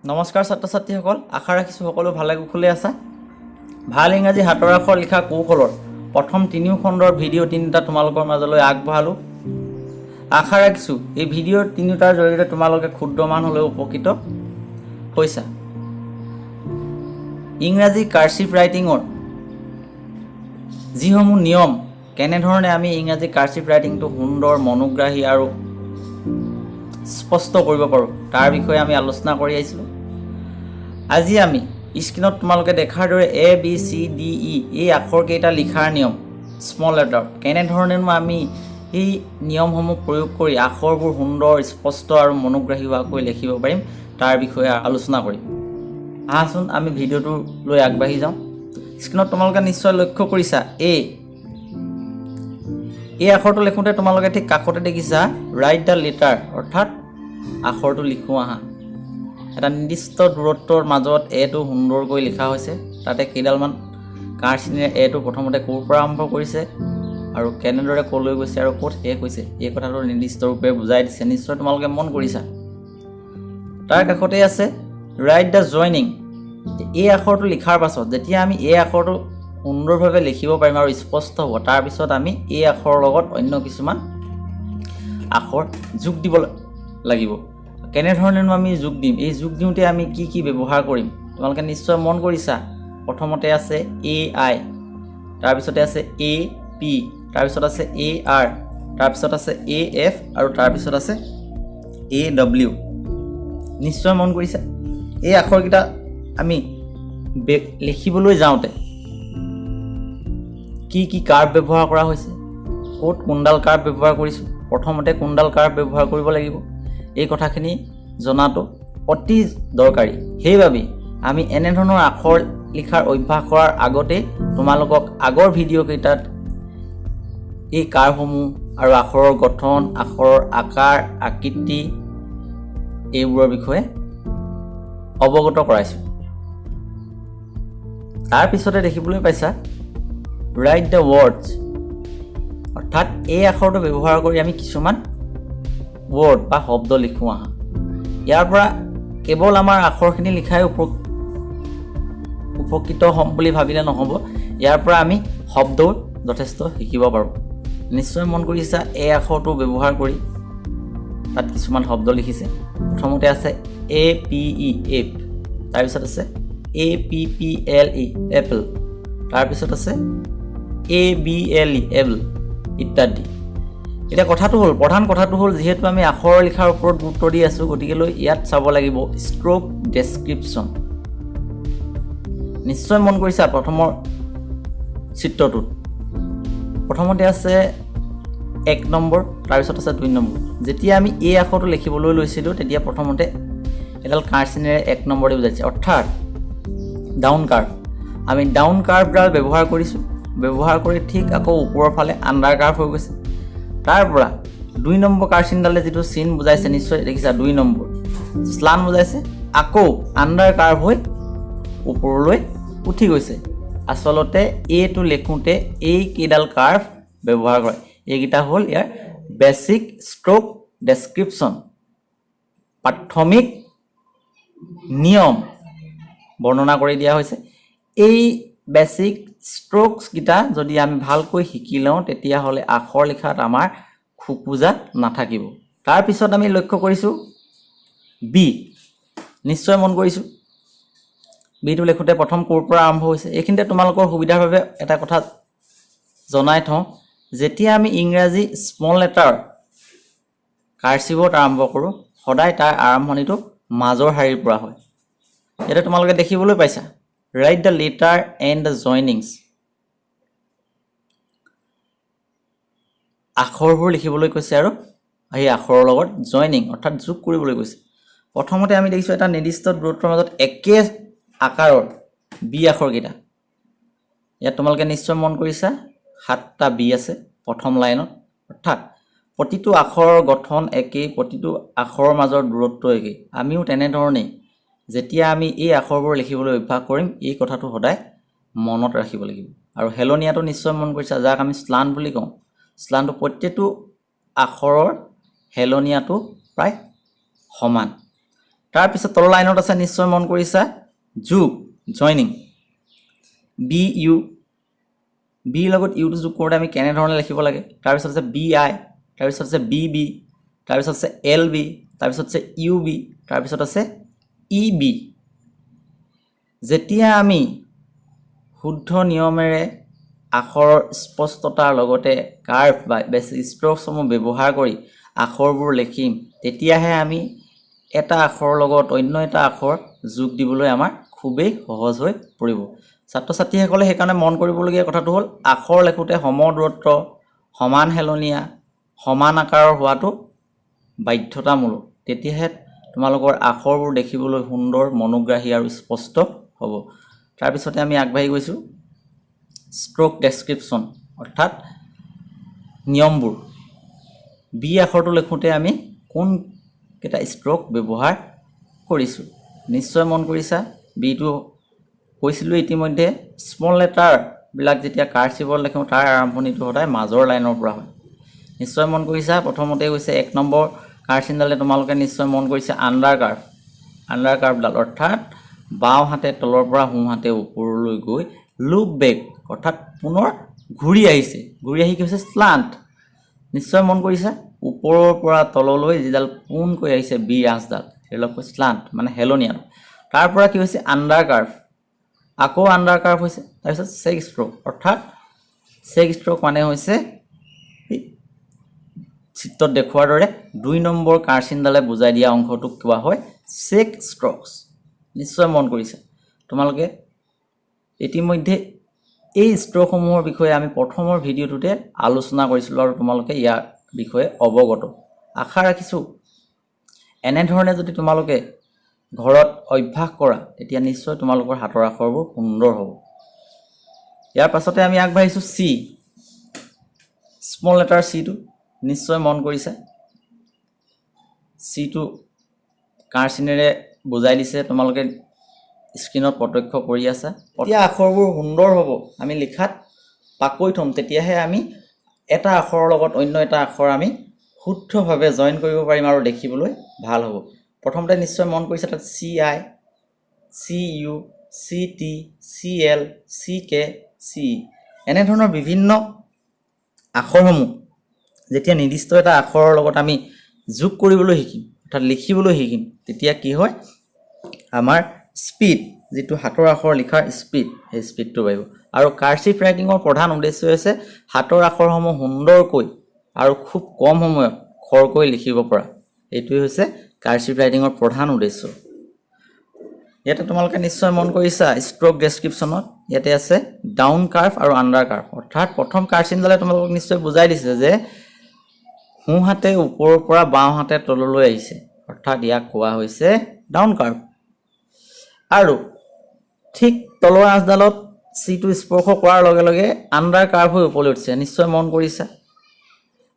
নমস্কাৰ ছাত্ৰ ছাত্ৰীসকল, আশা ৰাখিছোঁ সকলো ভালে কুশলে আছা। ভাল ইংৰাজী হাতৰ আখৰ লিখা কৌশলৰ প্ৰথম 3 খণ্ডৰ ভিডিঅ' 3টা তোমালোকৰ মাজলৈ আগবঢ়ালোঁ। আশা ৰাখিছোঁ এই ভিডিঅ' 3টাৰ জৰিয়তে তোমালোকে ক্ষুদ্ৰমান হ'লেও উপকৃত হৈছা। ইংৰাজী কাৰ্চিভ ৰাইটিঙৰ যিসমূহ নিয়ম, কেনেধৰণে আমি ইংৰাজী কাৰ্চিভ ৰাইটিংটো সুন্দৰ, মনোগ্ৰাহী আৰু স্পষ্ট কৰিব পাৰোঁ তাৰ বিষয়ে আমি আলোচনা কৰি আহিছিলোঁ। আজি আমি স্ক্ৰীনত তোমালোকে দেখাৰ দৰে ABCDE এই আখৰকেইটা লিখাৰ নিয়ম স্মল লেটাৰ কেনেধৰণেনো আমি এই নিয়মসমূহ প্ৰয়োগ কৰি আখৰবোৰ সুন্দৰ, স্পষ্ট আৰু মনোগ্ৰাহী হোৱাকৈ লিখিব পাৰিম তাৰ বিষয়ে আলোচনা কৰিম। আহাচোন আমি ভিডিঅ'টো লৈ আগবাঢ়ি যাওঁ। স্ক্ৰীনত তোমালোকে নিশ্চয় লক্ষ্য কৰিছা এই আখৰটো লিখোঁতে তোমালোকে ঠিক কাষতে দেখিছা ৰাইট দ্য লেটাৰ, অৰ্থাৎ আখৰটো লিখোঁ আহা। এটা নিৰ্দিষ্ট দূৰত্বৰ মাজত এটো সুন্দৰকৈ লিখা হৈছে। তাতে কেইডালমান কাৰ চিনেৰে এটো প্ৰথমতে ক'ৰ পৰা আৰম্ভ কৰিছে আৰু কেনেদৰে ক'লৈ গৈছে আৰু ক'ত শেষ হৈছে এই কথাটো নিৰ্দিষ্ট ৰূপে বুজাই দিছে। নিশ্চয় তোমালোকে মন কৰিছা। তাৰ কাষতে আছে ৰাইট দ্য জইনিং। এই আখৰটো লিখাৰ পাছত যেতিয়া আমি এই আখৰটো সুন্দৰভাৱে লিখিব পাৰিম আৰু স্পষ্ট হ'ব, তাৰপিছত আমি এই আখৰৰ লগত অন্য কিছুমান আখৰ যোগ দিব লাগিব। কেনেধৰণেনো আমি যোগ দিম, এই যোগ দিওঁতে আমি কি কি ব্যৱহাৰ কৰিম তোমালোকে নিশ্চয় মন কৰিছা। প্ৰথমতে আছে AI, তাৰপিছতে আছে AP, তাৰপিছত আছে AR, তাৰপিছত আছে AF আৰু তাৰপিছত আছে AW। নিশ্চয় মন কৰিছা। এই আখৰকেইটা আমি লিখিবলৈ যাওঁতে কি কি কাৰ্ভ ব্যৱহাৰ কৰা হৈছে, ক'ত কোনডাল কাৰ্ভ ব্যৱহাৰ কৰিছোঁ, প্ৰথমতে কোনডাল কাৰ্ভ ব্যৱহাৰ কৰিব লাগিব, এই কথাখিনি জনাটো অতি দৰকাৰী। সেইবাবে আমি এনেধৰণৰ আখৰ লিখাৰ অভ্যাস কৰাৰ আগতে তোমালোকক আগৰ ভিডিঅ' কেইটাত এই কাৰ্ভসমূহ আৰু আখৰৰ গঠন, আখৰৰ আকাৰ, আকৃতি এইবোৰৰ বিষয়ে অৱগত কৰাইছোঁ। তাৰপিছতে দেখিবলৈ পাইছা ৰাইট দ্য ৱৰ্ডছ, অৰ্থাৎ এই আখৰটো ব্যৱহাৰ কৰি আমি কিছুমান ৱৰ্ড বা শব্দ লিখোঁ আহা। ইয়াৰ পৰা কেৱল আমাৰ আখৰখিনি লিখাই উপকৃত হ'ম বুলি ভাবিলে নহ'ব, ইয়াৰ পৰা আমি শব্দও যথেষ্ট শিকিব পাৰোঁ। নিশ্চয় মন কৰিছা এই আখৰটো ব্যৱহাৰ কৰি তাত কিছুমান শব্দ লিখিছে। প্ৰথমতে আছে APE এপ, তাৰপিছত আছে APPLE এপল, তাৰপিছত আছে ABLE এবল ইত্যাদি। এতিয়া প্ৰধান কথাটো হ'ল যিহেতু আমি আখৰ লিখাৰ ওপৰত গুৰুত্ব দি আছোঁ, গতিকেলৈ ইয়াত চাব লাগিব ষ্ট্ৰ'ক ডেছক্ৰিপশ্যন। নিশ্চয় মন কৰিছা প্ৰথমৰ চিত্ৰটোত প্ৰথমতে আছে 1 নম্বৰ, তাৰপিছত আছে 2 নম্বৰ। যেতিয়া আমি এই আখৰটো লিখিবলৈ লৈছিলোঁ তেতিয়া প্ৰথমতে এডাল কাৰ চিনেৰে 1 নম্বৰে বুজাইছে, অৰ্থাৎ ডাউন কাৰ্ভ। আমি ডাউন কাৰ্ভডাল ব্যৱহাৰ কৰিছোঁ, ব্যৱহাৰ কৰি ঠিক আকৌ ওপৰৰ ফালে আণ্ডাৰ কাৰ্ভ হৈ গৈছে। তাৰ পৰা 2 নম্বৰ কাৰ চিনডালে যিটো চিন বুজাইছে, নিশ্চয় দেখিছা 2 নম্বৰ শ্লান বুজাইছে, আকৌ আণ্ডাৰ কাৰ্ভ হৈ ওপৰলৈ উঠি গৈছে। আচলতে এইটো লিখোঁতে এই কেইডাল কাৰ্ভ ব্যৱহাৰ কৰে। এইকেইটা হ'ল ইয়াৰ বেছিক ষ্ট্ৰ'ক ডেছক্ৰিপশ্যন, প্ৰাথমিক নিয়ম বৰ্ণনা কৰি দিয়া হৈছে। এই বেছিক ষ্ট্ৰ'কছকেইটা যদি আমি ভালকৈ শিকি লওঁ তেতিয়াহ'লে আখৰ লিখাত আমাৰ খোকোজা নাথাকিব। তাৰপিছত আমি লক্ষ্য কৰিছোঁ বি, নিশ্চয় মন কৰিছোঁ বিটো লিখোঁতে প্ৰথম ক'ৰ পৰা আৰম্ভ হৈছে। এইখিনিতে তোমালোকৰ সুবিধাৰ বাবে এটা কথা জনাই থওঁ, যেতিয়া আমি ইংৰাজী স্মল লেটাৰ কাৰ্চিভত আৰম্ভ কৰোঁ সদায় তাৰ আৰম্ভণিটো মাজৰ শাৰীৰ পৰা হয়। ইয়াতে তোমালোকে দেখিবলৈ পাইছা write the letter and the joinings. আখৰবোৰ লিখিবলৈ কৈছে আৰু সেই আখৰৰ লগত জইনিং অৰ্থাৎ যোগ কৰিবলৈ কৈছে। প্ৰথমতে আমি দেখিছোঁ এটা নিৰ্দিষ্ট দূৰত্বৰ মাজত একে আকাৰৰ বি আখৰকেইটা। ইয়াত তোমালোকে নিশ্চয় মন কৰিছা 7টা বি আছে প্ৰথম লাইনত, অৰ্থাৎ প্ৰতিটো আখৰৰ গঠন একেই, প্ৰতিটো আখৰৰ মাজৰ দূৰত্ব একেই। আমিও তেনেধৰণেই যেতিয়া আমি এই আখৰবোৰ লিখিবলৈ অভ্যাস কৰিম এই কথাটো সদায় মনত ৰাখিব লাগিব। আৰু হেলনীয়াটো নিশ্চয় মন কৰিছা, যাক আমি শ্লান বুলি কওঁ। শ্লানটো প্ৰত্যেকটো আখৰৰ হেলনীয়াটো প্ৰায় সমান। তাৰ পিছত তলৰ লাইনত আছে নিশ্চয় মন কৰিছা যোগ জয়নিং বি ইউ বি লগত ইউটো যোগ কৰোঁতে আমি কেনেধৰণে লিখিব লাগে তাৰপিছত আছে বি আই তাৰপিছত আছে বি বি তাৰপিছত আছে এল বি তাৰপিছত আছে ইউ বি তাৰপিছত আছে ই বি যেতিয়া আমি শুদ্ধ নিয়মেৰে আখৰৰ স্পষ্টতাৰ লগতে কাৰ্ভ বা ষ্ট্ৰকসমূহ ব্যৱহাৰ কৰি আখৰবোৰ লিখিম তেতিয়াহে আমি এটা আখৰৰ লগত অন্য এটা আখৰ যোগ দিবলৈ আমাৰ খুবেই সহজ হৈ পৰিব ছাত্ৰ ছাত্ৰীসকলে সেইকাৰণে মন কৰিবলগীয়া কথাটো হ'ল আখৰ লেখোঁতে সমদূৰত্ব সমান হেলনীয়া সমান আকাৰৰ হোৱাটো বাধ্যতামূলক তেতিয়াহে তোমালোকৰ আখৰবোৰ দেখিবলৈ সুন্দৰ মনোগ্ৰাহী আৰু স্পষ্ট হ'ব তাৰপিছতে আমি আগবাঢ়ি গৈছোঁ ষ্ট্ৰক ডেছক্ৰিপশ্যন অৰ্থাৎ নিয়মবোৰ বি আখৰটো লিখোঁতে আমি কোনকেইটা ষ্ট্ৰক ব্যৱহাৰ কৰিছোঁ নিশ্চয় মন কৰিছা বিটো কৈছিলোঁ ইতিমধ্যে স্মল লেটাৰবিলাক যেতিয়া কাৰ্চিভত লিখোঁ তাৰ আৰম্ভণিটো সদায় মাজৰ লাইনৰ পৰা হয় নিশ্চয় মন কৰিছা প্ৰথমতে হৈছে 1 নম্বৰ কাৰ্চিনডালে তোমালোকে নিশ্চয় মন কৰিছে আণ্ডাৰ কাৰ্ভডাল অৰ্থাৎ বাওঁ হাতে তলৰ পৰা সোঁ হাতে ওপৰলৈ গৈ লুক বেক অৰ্থাৎ পুনৰ ঘূৰি আহিছে ঘূৰি আহি কি হৈছে স্লান্ট নিশ্চয় মন কৰিছা ওপৰৰ পৰা তললৈ যিডাল পোনকৈ আহিছে বি আঁচডাল সেইডালক স্লান্ট মানে হেলনীয়া তাৰ পৰা কি হৈছে আণ্ডাৰ কাৰ্ভ আকৌ আণ্ডাৰ কাৰ্ভ হৈছে তাৰপিছত চেক ষ্ট্ৰক অৰ্থাৎ চেক ষ্ট্ৰক মানে হৈছে চিত্ৰত দেখুৱাৰ দৰে 2 নম্বৰ কাৰ্চিনডালে বুজাই দিয়া অংশটোক কোৱা হয় চেক ষ্ট্ৰকছ নিশ্চয় মন কৰিছে তোমালোকে ইতিমধ্যে এই ষ্ট্ৰকসমূহৰ বিষয়ে আমি প্ৰথমৰ ভিডিঅ'টোতে আলোচনা কৰিছিলোঁ আৰু তোমালোকে ইয়াৰ বিষয়ে অৱগত আশা ৰাখিছোঁ এনেধৰণে যদি তোমালোকে ঘৰত অভ্যাস কৰা তেতিয়া নিশ্চয় তোমালোকৰ হাতৰ আখৰবোৰ সুন্দৰ হ'ব ইয়াৰ পাছতে আমি আগবাঢ়িছোঁ চি স্মল লেটাৰ চিটো নিশ্চয় মন কৰিছে চিটো কাৰ্চিনেৰে বুজাই দিছে তোমালোকে স্ক্ৰীনত প্ৰত্যক্ষ কৰি আছা এতিয়া আখৰবোৰ সুন্দৰ হ'ব আমি লিখাত পাকৈ থ'ম তেতিয়াহে আমি এটা আখৰৰ লগত অন্য এটা আখৰ আমি শুদ্ধভাৱে জইন কৰিব পাৰিম আৰু দেখিবলৈ ভাল হ'ব প্ৰথমতে নিশ্চয় মন কৰিছে তাত C I C U C T C L C K C এনেধৰণৰ বিভিন্ন আখৰসমূহ যেতিয়া নিৰ্দিষ্ট এটা আখৰৰ লগত আমি যোগ কৰিবলৈ শিকিম অৰ্থাৎ লিখিবলৈ শিকিম তেতিয়া কি হয় আমাৰ স্পীড যিটো হাতৰ আখৰ লিখাৰ স্পীড সেই স্পীডটো বাঢ়িব আৰু কাৰ্চিভ ৰাইটিঙৰ প্ৰধান উদ্দেশ্য হৈছে হাতৰ আখৰসমূহ সুন্দৰকৈ আৰু খুব কম সময়ত খৰকৈ লিখিব পৰা এইটোৱে হৈছে কাৰ্চিভ ৰাইটিঙৰ প্ৰধান উদ্দেশ্য ইয়াতে তোমালোকে নিশ্চয় মন কৰিছা ষ্ট্ৰক ডেছক্ৰিপশ্যনত ইয়াতে আছে ডাউন কাৰ্ভ আৰু আণ্ডাৰ কাৰ্ভ অৰ্থাৎ প্ৰথম কাৰ্চিনডালে তোমালোকক নিশ্চয় বুজাই দিছে যে সোঁ হাতে ওপৰৰ পৰা বাওঁ হাতে তললৈ আহিছে অৰ্থাৎ ইয়াক কোৱা হৈছে ডাউন কাৰ্ভ আৰু ঠিক তলৰ আঁচডালত চিটো স্পৰ্শ কৰাৰ লগে লগে আণ্ডাৰ কাৰ্ভ হৈ ওপৰলৈ উঠিছে নিশ্চয় মন কৰিছা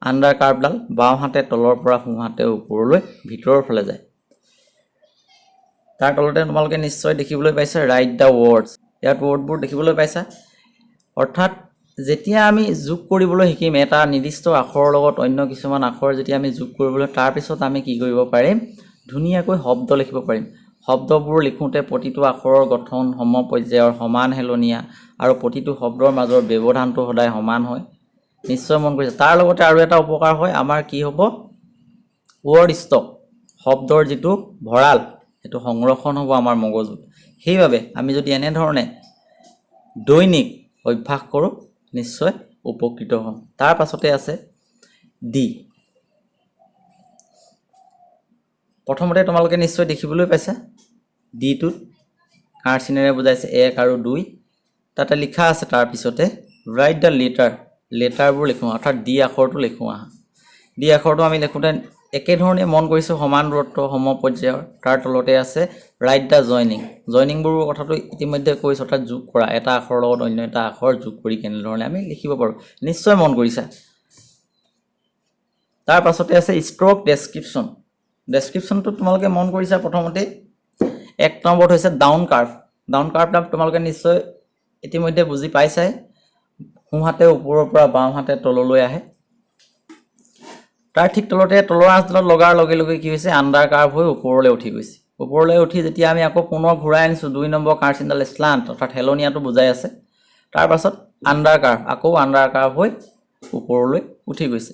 আণ্ডাৰ কাৰ্ভডাল বাওঁ হাতে তলৰ পৰা সোঁ হাতে ওপৰলৈ ভিতৰৰ ফালে যায় তাৰ তলতে তোমালোকে নিশ্চয় দেখিবলৈ পাইছা ৰাইট দ্য ৱৰ্ডছ ইয়াত ৱৰ্ডবোৰ দেখিবলৈ পাইছা অৰ্থাৎ যেতিয়া আমি যোগ কৰিবলৈ শিকিম এটা নিৰ্দিষ্ট আখৰৰ লগত অন্য কিছুমান আখৰ যেতিয়া আমি যোগ কৰিবলৈ তাৰপিছত আমি কি কৰিব পাৰিম ধুনীয়াকৈ শব্দ লিখিব পাৰিম শব্দবোৰ লিখোঁতে প্ৰতিটো আখৰৰ গঠন সমপৰ্যায়ৰ সমান হেলনীয়া আৰু প্ৰতিটো শব্দৰ মাজৰ ব্যৱধানটো সদায় সমান হয় নিশ্চয় মন কৰিছে তাৰ লগতে আৰু এটা উপকাৰ হয় আমাৰ কি হ'ব ৱৰ্ড ষ্টক শব্দৰ যিটো ভঁৰাল সেইটো সংৰক্ষণ হ'ব আমাৰ মগজুত সেইবাবে আমি যদি এনেধৰণে দৈনিক অভ্যাস কৰোঁ নিশ্চয় উপকৃত হ'ম তাৰ পাছতে আছে ডি প্ৰথমতে তোমালোকে নিশ্চয় দেখিবলৈ পাইছা ডিটোত কাৰ্চিনেৰে বুজাইছে 1 আৰু 2 তাতে লিখা আছে তাৰপিছতে ৰাইট দ্য লেটাৰবোৰ লিখোঁ অৰ্থাৎ ডি আখৰটো লিখোঁ আহা ডি আখৰটো আমি লিখোঁতে একেধৰণে মন কৰিছোঁ সমান দূৰত্ব সমপৰ্যায়ৰ তাৰ তলতে আছে ৰাইট দ্য জইনিংবোৰৰ কথাটো ইতিমধ্যে কৈছোঁ অৰ্থাৎ যোগ কৰা এটা আখৰৰ লগত অন্য এটা আখৰ যোগ কৰি কেনেধৰণে আমি লিখিব পাৰোঁ নিশ্চয় মন কৰিছা তাৰ পাছতে আছে ষ্ট্ৰক ডেছক্ৰিপশ্যনটো তোমালোকে মন কৰিছা প্ৰথমতে 1 নম্বৰত হৈছে ডাউন কাৰ্ভ তোমালোকে নিশ্চয় ইতিমধ্যে বুজি পাইছাই সোঁ হাতে ওপৰৰ পৰা বাওঁ হাতে তললৈ আহে তাৰ ঠিক তলতে তলৰ আঁচডালত লগাৰ লগে লগে কি হৈছে আণ্ডাৰ কাৰ্ভ হৈ ওপৰলৈ উঠি গৈছে ওপৰলৈ উঠি যেতিয়া আমি আকৌ পুনৰ ঘূৰাই আনিছোঁ 2 number curve in the slant অৰ্থাৎ হেলনীয়াটো বুজাই আছে তাৰ পাছত আণ্ডাৰ কাৰ্ভ আকৌ আণ্ডাৰ কাৰ্ভ হৈ ওপৰলৈ উঠি গৈছে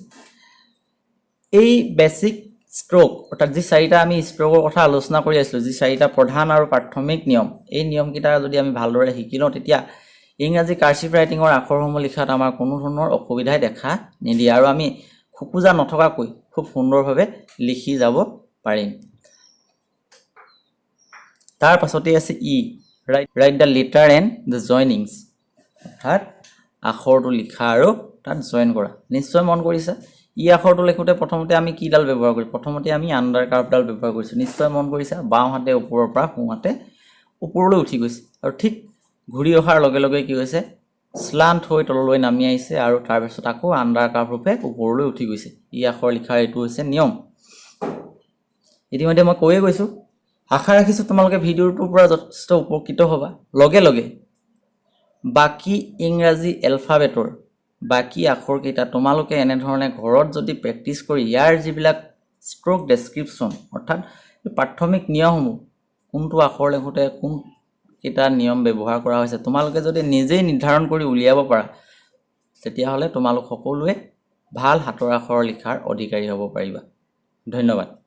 এই বেসিক ষ্ট্ৰোক অৰ্থাৎ যি চাৰিটা আমি ষ্ট্ৰোকৰ কথা আলোচনা কৰি আছিলোঁ যি চাৰিটা প্ৰধান আৰু প্ৰাথমিক নিয়ম এই নিয়মকেইটা যদি আমি ভালদৰে শিকি লওঁ তেতিয়া ইংৰাজী কাৰ্চিভ ৰাইটিঙৰ আখৰসমূহ লিখাত আমাৰ কোনো ধৰণৰ অসুবিধাই দেখা নিদিয়ে আৰু আমি খুকুজা নথকাকৈ খুব সুন্দৰভাৱে লিখি যাব পাৰিম তাৰ পাছতে আছে ই write the letter and the joinings অৰ্থাৎ আখৰটো লিখা আৰু তাত জইন কৰা নিশ্চয় মন কৰিছে ই আখৰটো লিখোতে প্ৰথমতে আমি কিডাল ব্যৱহাৰ কৰিম প্ৰথমতে আমি আণ্ডাৰ কাৰ্ভডাল ব্যৱহাৰ কৰিছোঁ নিশ্চয় মন কৰিছে বাওঁ হাতে ওপৰৰ পৰা সোঁ হাতে ওপৰলৈ উঠি গৈছে আৰু ঠিক ঘূৰি অহাৰ লগে লগে কি হৈছে স্লান্ট হৈ তললৈ নামি আহিছে আৰু তাৰ পিছত আকৌ আণ্ডাৰ কাৰ্ভ ৰূপে ওপৰলৈ উঠি গৈছে ই আখৰ লিখাৰ এইটো হৈছে নিয়ম ইতিমধ্যে মই কৈয়ে গৈছোঁ আশা ৰাখিছোঁ তোমালোকে ভিডিঅ'টোৰ পৰা যথেষ্ট উপকৃত হ'বা লগে লগে বাকী ইংৰাজী এলফাবেটৰ বাকী আখৰকেইটা তোমালোকে এনেধৰণে ঘৰত যদি প্ৰেক্টিছ কৰি ইয়াৰ যিবিলাক ষ্ট্ৰোক ডেছক্ৰিপশ্যন অৰ্থাৎ প্ৰাথমিক নিয়মসমূহ কোনটো আখৰ লিখোঁতে কোনকেইটা নিয়ম ব্যৱহাৰ কৰা হৈছে তোমালোকে যদি নিজেই নিৰ্ধাৰণ কৰি উলিয়াব পাৰা তেতিয়াহ'লে তোমালোক সকলোৱে ভাল হাতৰ আখৰ লিখাৰ অধিকাৰী হ'ব পাৰিবা ধন্যবাদ